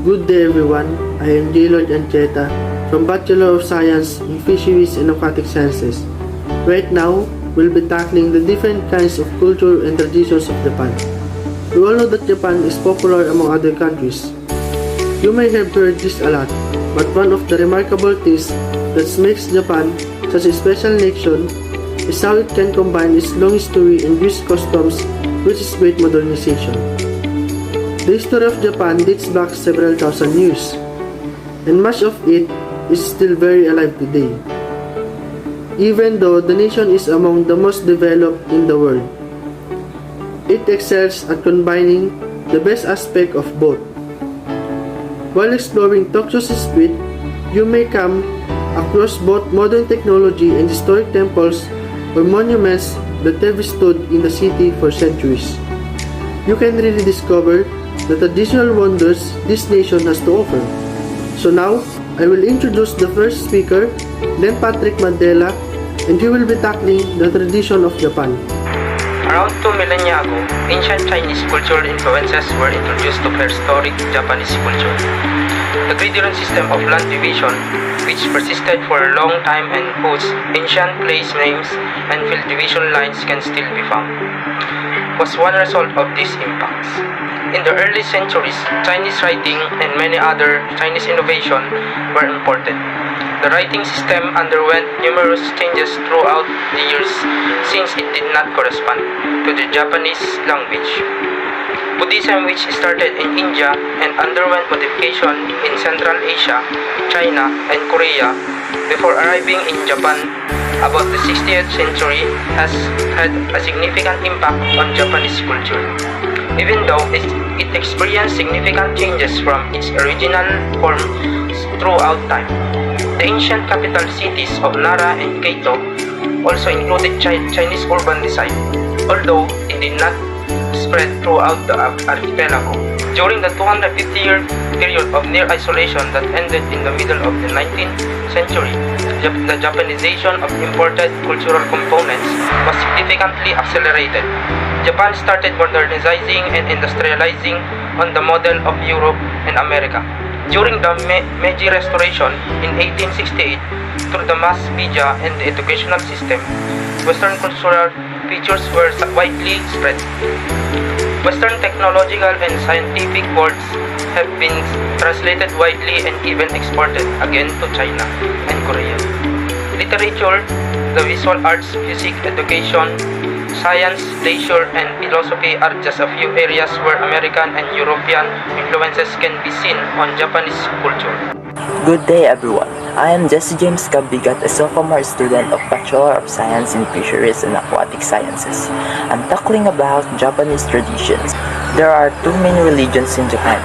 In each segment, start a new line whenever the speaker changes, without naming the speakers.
Good day everyone, I am Jaylord Ancheta from Bachelor of Science in Fisheries and Aquatic Sciences. Right now, we'll be tackling the different kinds of culture and traditions of Japan. We all know that Japan is popular among other countries. You may have heard this a lot, but one of the remarkable things that makes Japan such a special nation is how it can combine its long history and rich customs with its great modernization. The history of Japan dates back several thousand years, and much of it is still very alive today. Even though the nation is among the most developed in the world, it excels at combining the best aspect of both. While exploring Tokyo's street, you may come across both modern technology and historic temples or monuments that have stood in the city for centuries. You can really discover the traditional wonders this nation has to offer. So now, I will introduce the first speaker, Glen Maddela, and he will be tackling the tradition of Japan.
Around 2 millennia ago, ancient Chinese cultural influences were introduced to prehistoric Japanese culture. The gradient system of land division, which persisted for a long time and whose ancient place names and field division lines can still be found, was one result of these impacts. In the early centuries, Chinese writing and many other Chinese innovations were imported. The writing system underwent numerous changes throughout the years since it did not correspond to the Japanese language. Buddhism, which started in India and underwent modification in Central Asia, China, and Korea before arriving in Japan about the 60th century, has had a significant impact on Japanese culture. Even though it experienced significant changes from its original form throughout time. The ancient capital cities of Nara and Cueto also included Chinese urban design, although it did not spread throughout the archipelago. During the 250-year period of near isolation that ended in the middle of the 19th century, the Japanization of imported cultural components was significantly accelerated. Japan started modernizing and industrializing on the model of Europe and America. During the Meiji Restoration in 1868, through the mass media and the educational system, Western cultural features were widely spread. Western technological and scientific words have been translated widely and even exported again to China and Korea. Literature, the visual arts, music, education, science, leisure, and philosophy are just a few areas where American and European influences can be seen on Japanese culture.
Good day everyone. I am Jessie Cabbigat, a sophomore student of Bachelor of Science in Fisheries and Aquatic Sciences. I'm tackling about Japanese traditions. There are two main religions in Japan,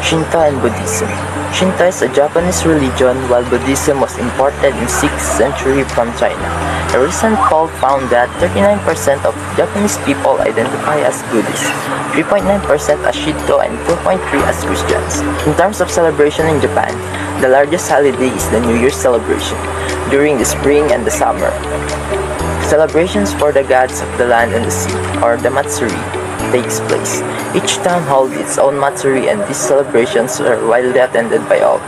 Shinto and Buddhism. Shinto is a Japanese religion while Buddhism was imported in 6th century from China. A recent poll found that 39% of Japanese people identify as Buddhist, 3.9% as Shinto, and 2.3% as Christians. In terms of celebration in Japan, the largest holiday is the New Year's celebration during the spring and the summer. Celebrations for the gods of the land and the sea, or the Matsuri, takes place. Each town holds its own Matsuri, and these celebrations are widely attended by all.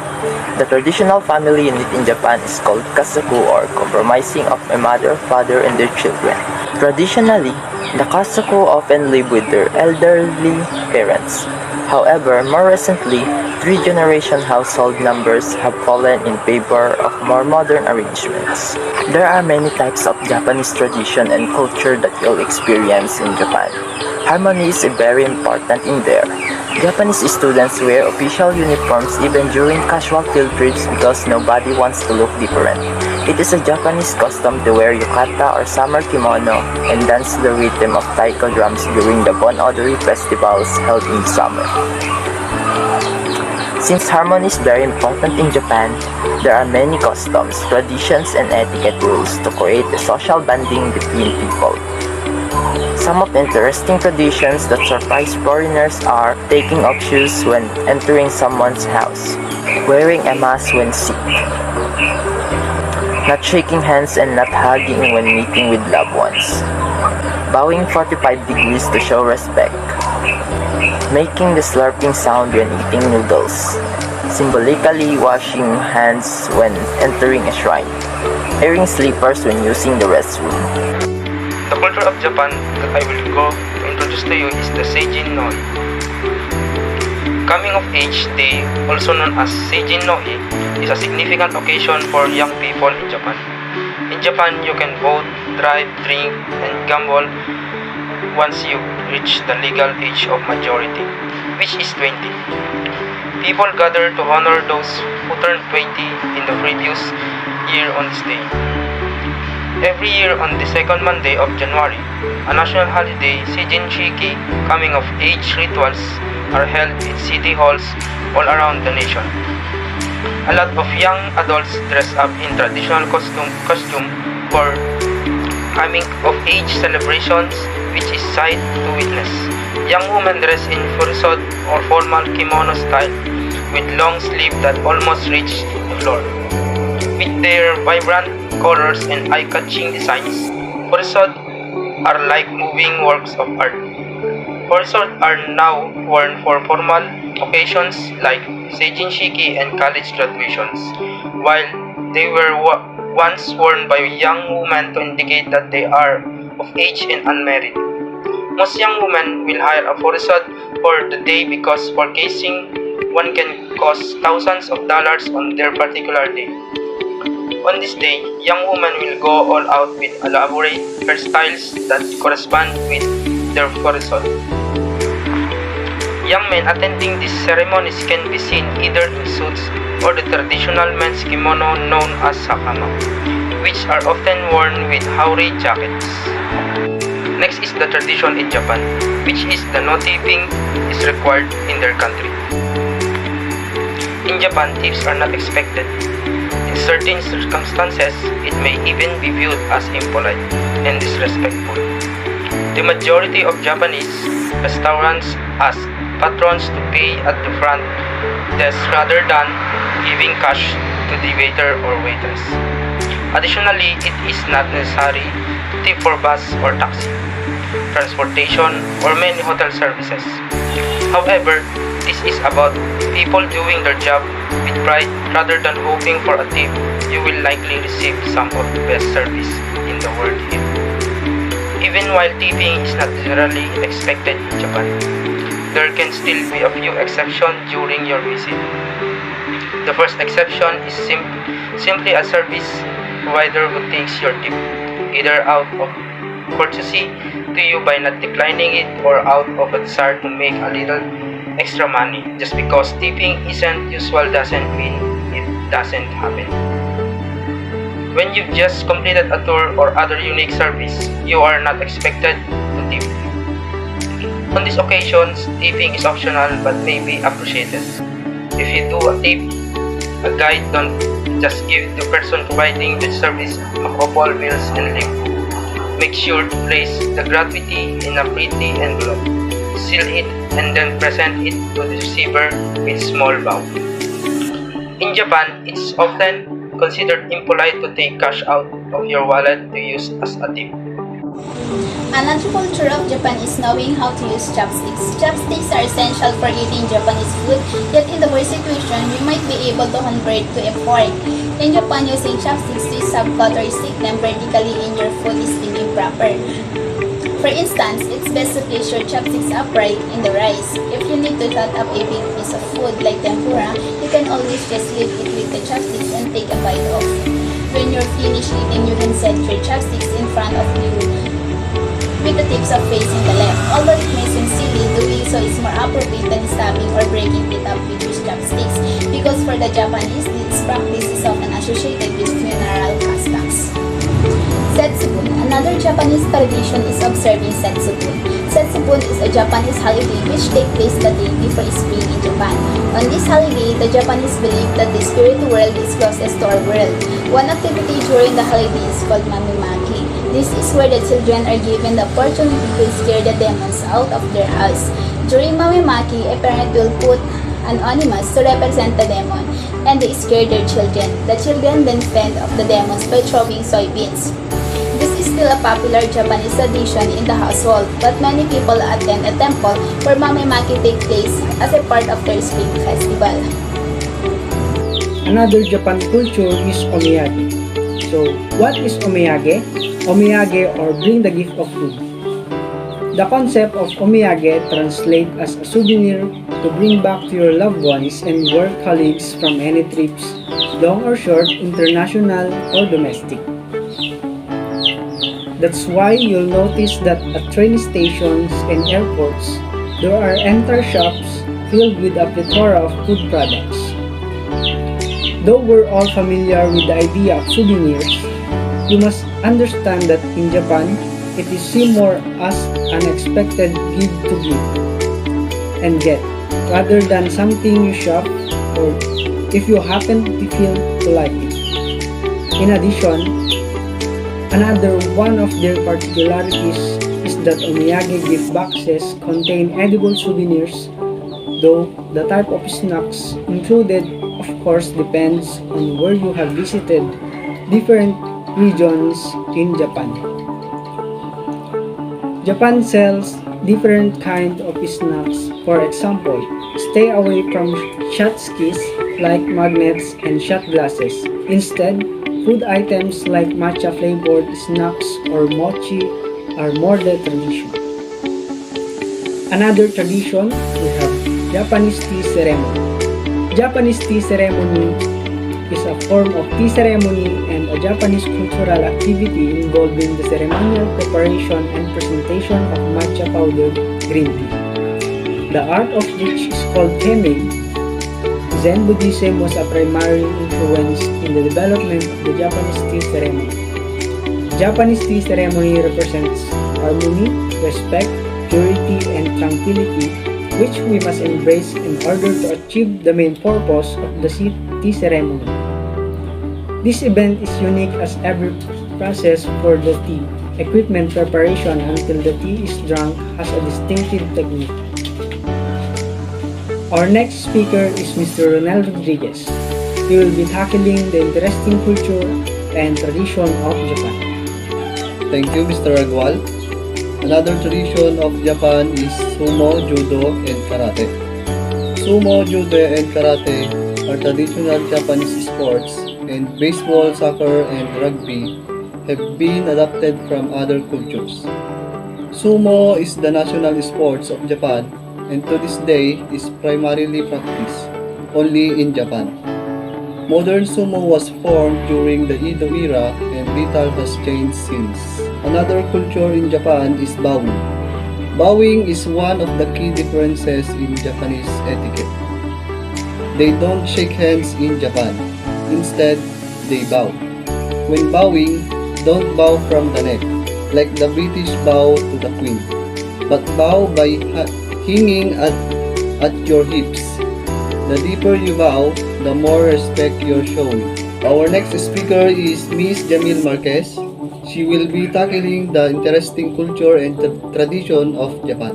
The traditional family unit in Japan is called kasaku, or comprising of a mother, father, and their children. Traditionally, the kasaku often live with their elderly parents. However, more recently, 3-generation household numbers have fallen in favor of more modern arrangements. There are many types of Japanese tradition and culture that you'll experience in Japan. Harmony is very important in there. Japanese students wear official uniforms even during casual field trips because nobody wants to look different. It is a Japanese custom to wear yukata or summer kimono and dance to the rhythm of taiko drums during the Bon Odori festivals held in summer. Since harmony is very important in Japan, there are many customs, traditions, and etiquette rules to create a social bonding between people. Some of the interesting traditions that surprise foreigners are taking off shoes when entering someone's house, wearing a mask when sick, not shaking hands and not hugging when meeting with loved ones, bowing 45 degrees to show respect, making the slurping sound when eating noodles, symbolically washing hands when entering a shrine, wearing slippers when using the restroom.
The culture of Japan that I will go to introduce to you is the Seijin no Hi. Coming of age day, also known as Seijin no Hi, is a significant occasion for young people in Japan. In Japan, you can vote, drive, drink, and gamble once you reach the legal age of majority, which is 20. People gather to honor those who turned 20 in the previous year on this day. Every year on the second Monday of January, a national holiday, Seijin Shiki, coming of age rituals are held in city halls all around the nation. A lot of young adults dress up in traditional costume for coming of age celebrations, which is sight to witness. Young women dress in furisod or formal kimono style with long sleeves that almost reach the floor. With their vibrant colors and eye-catching designs, furisod are like moving works of art. Furisod are now worn for formal occasions like Seijin Shiki and college graduations, while they were once worn by young women to indicate that they are of age and unmarried. Most young women will hire a furisod for the day because purchasing one can cost thousands of dollars on their particular day. On this day, young women will go all out with elaborate hairstyles that correspond with their furisod. Young men attending these ceremonies can be seen either in suits or the traditional men's kimono known as hakama, which are often worn with haori jackets. Next is the tradition in Japan, which is the no tipping is required in their country. In Japan, tips are not expected. In certain circumstances, it may even be viewed as impolite and disrespectful. The majority of Japanese restaurants ask patrons to pay at the front desk rather than giving cash to the waiter or waitress. Additionally, it is not necessary to tip for bus or taxi, transportation, or many hotel services. However, this is about people doing their job with pride rather than hoping for a tip. You will likely receive some of the best service in the world here. Even while tipping is not generally expected in Japan, there can still be a few exceptions during your visit. The first exception is simply a service provider who takes your tip, either out of courtesy to you by not declining it or out of a desire to make a little extra money. Just because tipping isn't usual doesn't mean it doesn't happen. When you've just completed a tour or other unique service, you are not expected to tip. On these occasions, tipping is optional but may be appreciated. If you do a tip, a guide, don't just give the person providing the service a couple bills and leave. Make sure to place the gratuity in a pretty envelope, seal it, and then present it to the receiver with small bow. In Japan, it's often considered impolite to take cash out of your wallet to use as a tip.
Another culture of Japan is knowing how to use chopsticks. Chopsticks are essential for eating Japanese food, yet in the worst situation, you might be able to convert to a fork. In Japan, using chopsticks to subcut or stick them vertically in your food is deemed improper. For instance, it's best to place your chopsticks upright in the rice. If you need to cut up a big piece of food like tempura, you can always just leave it with the chopsticks and take a bite off. When you're finished eating, you can set your chopsticks in front of you with the tips of facing the left. Although it may seem silly, doing so is more appropriate than stabbing or breaking it up with your chopsticks, because for the Japanese, this practice is often associated with funeral customs. Setsubun. Another Japanese tradition is observing Setsubun. Setsubun is a Japanese holiday which takes place the day before spring in Japan. On this holiday, the Japanese believe that the spirit world is closest to our world. One activity during the holiday is called mamimaki. This is where the children are given the opportunity to scare the demons out of their house. During mamimaki, a parent will put an animus to represent the demon, and they scare their children. The children then fend off the demons by throwing soybeans. This is still a popular Japanese tradition in the household, but many people attend a temple where mamimaki takes place as a part of their spring festival.
Another Japan culture is omiyage. So, what is omiyage? Omiyage, or bring the gift of food. The concept of omiyage translates as a souvenir to bring back to your loved ones and work colleagues from any trips, long or short, international or domestic. That's why you'll notice that at train stations and airports, there are entire shops filled with a plethora of food products. Though we're all familiar with the idea of souvenirs, you must understand that in Japan, it is seen more as an expected give to give and get, rather than something you shop or if you happen to feel to like it. In addition, another one of their particularities is that omiyage gift boxes contain edible souvenirs, though the type of snacks included of course depends on where you have visited different regions in Japan. Japan sells different kinds of snacks. For example, stay away from shot skis like magnets and shot glasses. Instead, food items like matcha flavored snacks or mochi are more the tradition. Another tradition, we have Japanese tea ceremony. Japanese tea ceremony is a form of tea ceremony and a Japanese cultural activity involving the ceremonial preparation and presentation of matcha powdered green tea. The art of which is called kemei. Zen Buddhism was a primary influence in the development of the Japanese tea ceremony. Japanese tea ceremony represents harmony, respect, purity, and tranquility, which we must embrace in order to achieve the main purpose of the tea ceremony. This event is unique as every process for the tea equipment preparation until the tea is drunk has a distinctive technique. Our next speaker is Mr. Ronel Rodriguez. He will be tackling the interesting culture and tradition of Japan.
Thank you, Mr. Ragual. Another tradition of Japan is sumo, judo, and karate. Sumo, judo, and karate are traditional Japanese sports, and baseball, soccer, and rugby have been adopted from other cultures. Sumo is the national sports of Japan, and to this day is primarily practiced only in Japan. Modern sumo was formed during the Edo era, and little has changed since. Another culture in Japan is bowing. Bowing is one of the key differences in Japanese etiquette. They don't shake hands in Japan. Instead, they bow. When bowing, don't bow from the neck, like the British bow to the Queen, but bow by hanging at your hips. The deeper you bow, the more respect you're showing. Our next speaker is Miss Jamille Marquez. She will be tackling the interesting culture and tradition of Japan.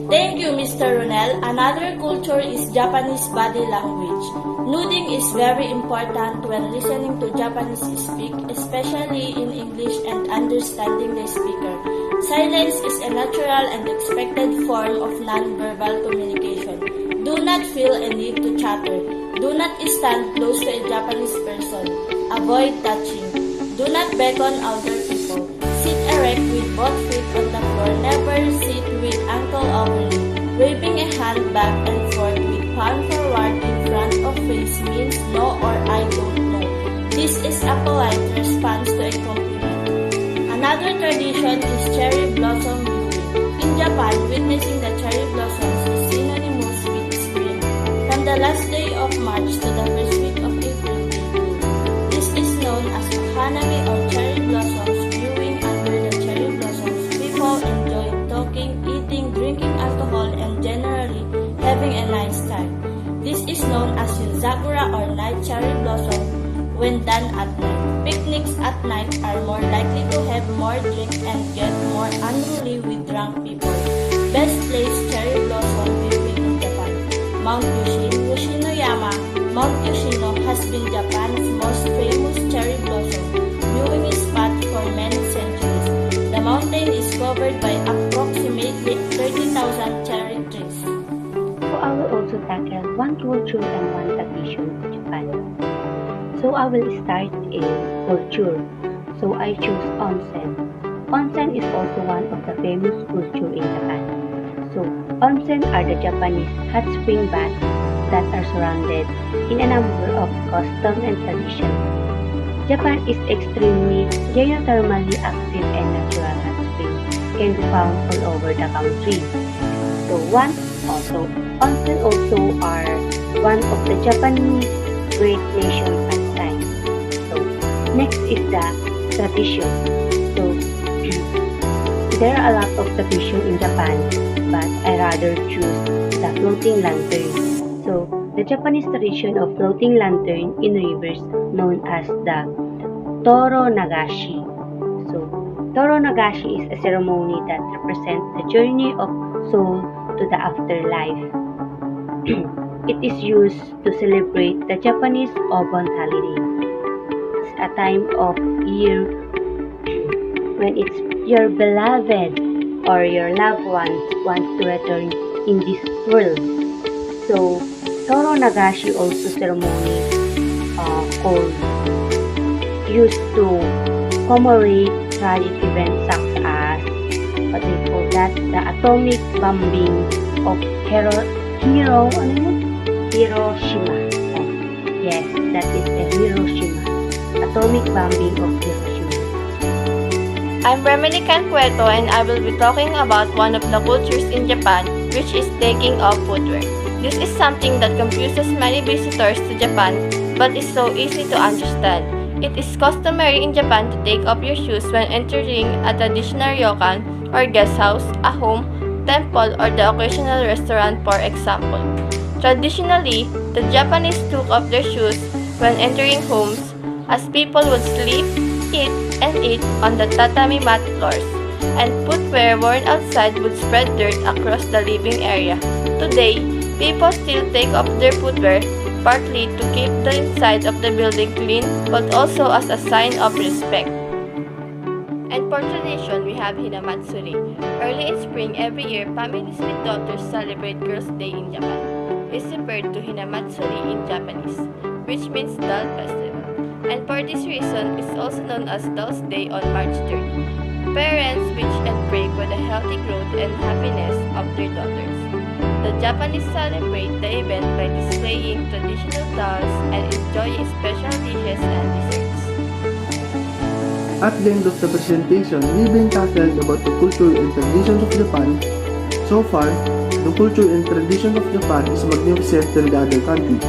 Thank you, Mr. Ronel. Another culture is Japanese body language. Nodding is very important when listening to Japanese speak, especially in English and understanding the speaker. Silence is a natural and expected form of non-verbal communication. Do not feel a need to chatter. Do not stand close to a Japanese person. Avoid touching. Do not beckon older people. Sit erect with both feet on the floor. Never sit with ankle overly. Waving a hand back and forth with palm forward in front of face means no or I don't know. This is a polite response to a compliment. Another tradition is cherry blossom viewing. In Japan, witnessing the cherry blossoms is synonymous with spring. From the last day of March to the first week of April, they bloom. This is known as Hanami or cherry blossoms viewing. Under the cherry blossoms, people enjoy talking, eating, drinking alcohol, and generally having a nice time. This is known as Yuzakura or night cherry blossom when done at night. Picnics at night are more likely to have more drink and get more unruly with drunk people. Best place cherry blossom viewing in Japan. Mount Yoshinoyama. Mount Yoshino has been Japan's most famous cherry blossom viewing spot for many centuries. The mountain is covered by approximately 30,000 cherry trees.
So I will also tackle one culture and one tradition of Japan. Japan. So I will start in culture. So I choose onsen. Onsen is also one of the famous culture in Japan. So onsen are the Japanese hot spring baths that are surrounded in a number of custom and tradition. Japan is extremely geothermally active and natural hot springs can be found all over the country. So onsen also are one of the Japanese great nation pastime. So next is the tradition. So there are a lot of tradition in Japan, but I rather choose the floating lantern. So the Japanese tradition of floating lantern in rivers known as the Toro Nagashi. So Toro Nagashi is a ceremony that represents the journey of soul to the afterlife. It is used to celebrate the Japanese Obon holiday. It's a time of year when it's your beloved or your loved ones want to return in this world. So Toro Nagashi also ceremony called used to commemorate tragic events such as what they call that, the atomic bombing of Hiroshima. Oh, yes, that is the Hiroshima. Atomic bombing of Hiroshima.
I'm Rhemely Cueto, and I will be talking about one of the cultures in Japan, which is taking off footwear. This is something that confuses many visitors to Japan, but is so easy to understand. It is customary in Japan to take off your shoes when entering a traditional ryokan or guest house, a home, temple, or the occasional restaurant, for example. Traditionally, the Japanese took off their shoes when entering homes, as people would sleep, eat, and eat on the tatami mat floors, and footwear worn outside would spread dirt across the living area. Today, people still take off their footwear, partly to keep the inside of the building clean, but also as a sign of respect. And for tradition, we have Hinamatsuri. Early in spring every year, families with daughters celebrate Girls' Day in Japan. It's referred to Hinamatsuri in Japanese, which means doll festival. And for this reason, it's also known as Doll's Day on March 3rd. Parents wish and pray for the healthy growth and happiness of their daughters. The Japanese celebrate the event by displaying traditional dolls and enjoying special dishes and desserts.
At the end of the presentation, we've been tackled about the culture and traditions of Japan. So far, the culture and tradition of Japan is magnificent than the other countries.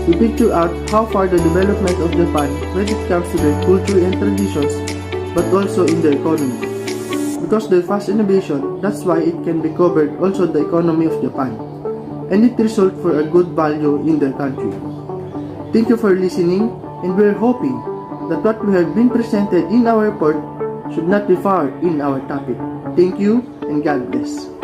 We picture out how far the development of Japan when it comes to their culture and traditions, but also in their economy. Because their fast innovation, that's why it can be covered also the economy of Japan, and it results for a good value in their country. Thank you for listening, and we're hoping that what we have been presented in our report should not be far in our topic. Thank you, and God bless.